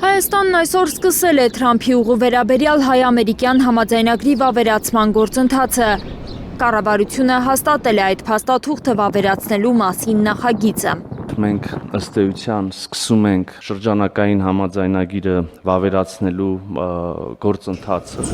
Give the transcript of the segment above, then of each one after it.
Հայաստանն այսօր սկսել է Թրամփի ուղու վերաբերյալ հայ-ամերիկյան համաձայնագրի վավերացման գործընթացը։ Կառավարությունը հաստատել է այդ փաստաթուղթը վավերացնելու մասին նախագիծը։ Մենք ըստ էության սկսում ենք շրջանակային համաձայնագիրը վավերացնելու գործընթացը։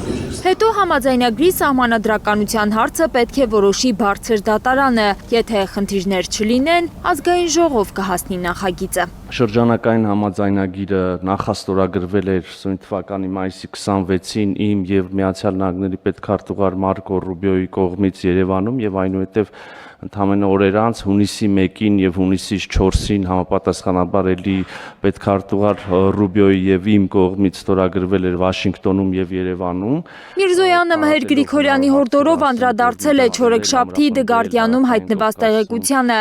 Հետո համաձայնագրի սահմանադրականության հարցը պետք է որոշի բարձր դատարանը, եթե խնդիրներ չլինեն, ազգային ժողով կհասնի նախագիծը։ Շրջանակային համաձայնագիրը նախաստորագրվել էր սույն թվականի մայիսի 26-ին իմ եւ Միացյալ Նահանգների պետքարտուղար Մարկո Ռուբիոյի կողմից Երևանում եւ այնուհետեւ ընդամենը օրեր անց հունիսի 1-ին եւ հունիսի 4-ին համապատասխանաբար էլի պետքարտուղար Ռուբիոյի եւ իմ կողմից ստորագրվել էր Վաշինգտոնում եւ Երևանում։ Միրզոյանը Մհեր Գրիգորյանի հորդորով անդրադարձել է չորեքշաբթի The Guardian-ում հայտնված տեղեկությանը։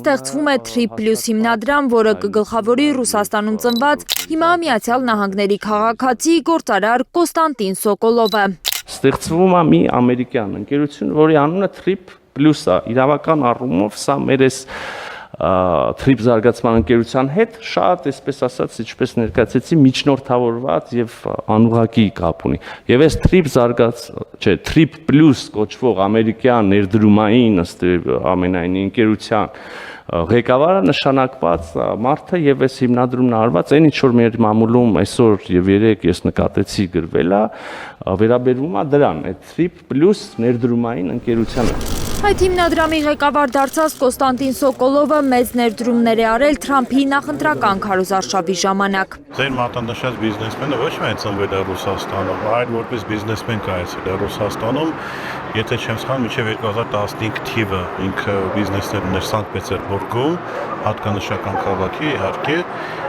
Ստեղծվում է Trip+ հիմնադրամ, որը կգլխավորի Ռուսաստանում ծնված հիմա Միացյալ Նահանգների քաղաքացի գործարար Կոստանտին Սոկոլովը։ Ստեղծվում է մի ամերիկյան ընկերություն, որի անունը Trip+ է, իրավական առումով սա մեր էս Trip զարգացման ընկերության հետ շատ, այսպես ասած, ինչպես ներկայացեցի, միջնորդավորված եւ անուղղակի կապ ունի։ Եվ այս Trip+ կոչվող ամերիկյան ներդրումային ըստ ամենայնի ընկերության ղեկավարը նշանակված մարդը եւ այս հիմնադրումն արված այն ինչ որ մեր մամուլում այսօր եւ երեք ես նկատեցի գրվել է, վերաբերվում է դրան, այդ Trip+ ներդրումային ընկերությանը։ Այդ հիմնադրամի ղեկավար դարձած Կոստանտին Սոկոլովը մեծ ներդրումներ է արել Թրամփի նախընտրական քարոզարշավի ժամանակ։ Ձեր մատանշած բիզնեսմենը ոչ միայն ծնվել է Ռուսաստանում, այլ որպես բիզնեսմեն կայացել է Ռուսաստանում, եթե չեմ սխալվում, մինչև 2015 թիվը ինքը բիզնեսներ ուներ Սանկտ Պետերբուրգում, հատկանշական քաղաքի իհարկե,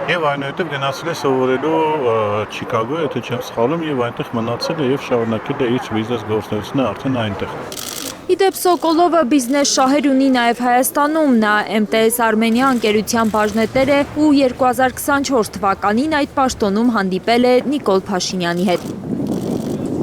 եւ այնուհետեւ գնացել է սովորելու Չիկագո, եթե չեմ սխալվում, եւ այնտեղ մնացել է եւ շարունակել է իր բիզնես գործունեությունը արդեն այնտեղ։ Իդեպ Սոկոլովը բիզնես շահեր ունի նաև Հայաստանում, նա MTS Armenia ընկերության բաժնետեր է ու 2024 թվականին այդ պաշտոնում հանդիպել է Նիկոլ Փաշինյանի հետ։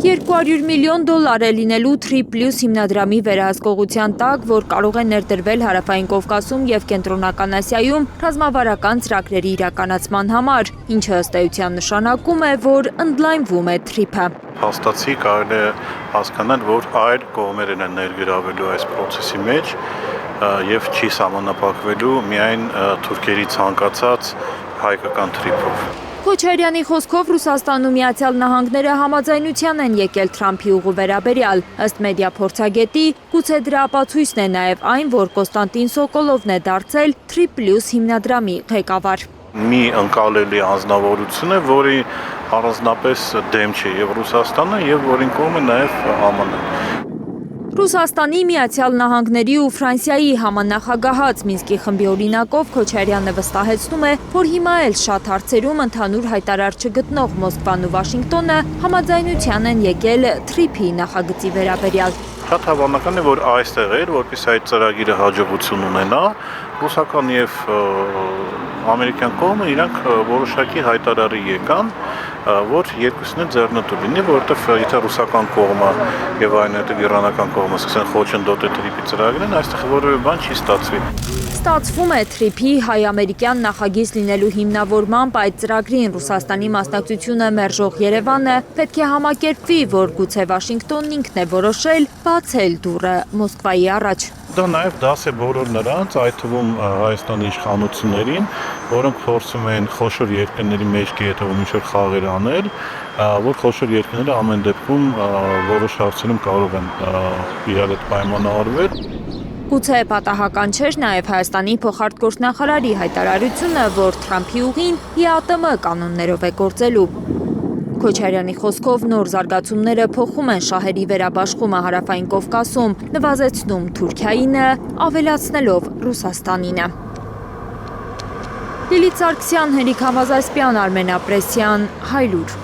$200 միլիոն է լինելու Trip+ հիմնադրամի վերահսկողության տակ, որ կարող է ներդրվել Հարավային Կովկասում եւ Կենտրոնական Ասիայում ռազմավարական ծրագրերի իրականացման համար, ինչը ըստ էության նշանակում է, որ ընդլայնվում է Trip-ը։ Հաստատի կարելի է հասկանալ, որ այլ կողմերն են ներգրավելու այս process-ի մեջ եւ չի սահմանափակվելու միայն թուրքերի ցանկացած հայկական Trip-ով։ Քոչարյանի խոսքով Ռուսաստանում Միացյալ Նահանգները համաձայնության են եկել Թրամփի ուղու վերաբերյալ, ըստ մեդիա փորձագետի, գուցե դրա ապացույցն է նաև այն, որ Կոստանտին Սոկոլովն է դարձել Trip+ հիմնադրամի ղեկավար։ Մի ընկալելի անձնավորություն է, որի առանձնապես դեմ չէ եւ Ռուսաստանը եւ որին կողմ է նաեւ ԱՄՆ-ն։ Ռուսաստանի, Միացյալ Նահանգների ու Ֆրանսիայի համանախագահած Մինսկի խմբի օրինակով Քոչարյանը վստահեցնում է, որ հիմա էլ շատ հարցերում ընդհանուր հայտարար չգտնող Մոսկվան ու Վաշինգտոնը համաձայնության են եկել Trip-ի նախագծի վերաբերյալ։ Շատ հավանական է, որ այստեղ էր, որպեսզի այդ ծրագիրը հաջողություն ունենա, ռուսական եւ ամերիկյան կողմը իրանք որոշակի հայտարարի եկան, որ երկուսն էլ ձեռնտու լինի, որովհետև եթե ռուսական կողմը եւ այնուհետեւ իրանական կողմը սկսեն խոչընդոտել Trip-ի ծրագրին, այստեղ որևէ բան չի ստացվի։ Ստացվում է Trip-ի հայ-ամերիկյան նախագիծ լինելու հիմնավորմամբ այդ ծրագրին Ռուսաստանի մասնակցությունը մերժող Երևանը պետք է համակերպվի, որ գուցե Վաշինգտոնն ինքն է որոշել բացել դուռը Մոսկվայի առաջ։ Դա նաև դաս է բոլոր նրանց, այդ թվում Հայաստանի իշխանություններին, որոնք փորձում են խոշոր երկրների մեջ գետվում ինչ-որ խաղեր անել, որ խոշոր երկրները ամեն դեպքում որոշ հարցերում կարող են իրար հետ պայմանավորվել։ Գուցե պատահական չէր նաև Հայաստանի փոխարտգործնախարարի հայտարարությունը, որ Թրամփի ուղին ԵԱՏՄ կանոններով է գործելու։ Քոչարյանի խոսքով նոր զարգացումները փոխում են շահերի վերաբաշխումը Հարավային Կովկասում, նվազեցնում Թուրքիայինը, ավելացնելով Ռուսաստանինը։ Լիլիթ Սարգսյան, Հենրիկ Համազասպյան, Արմեն Ապրեսյան, Հայլուր։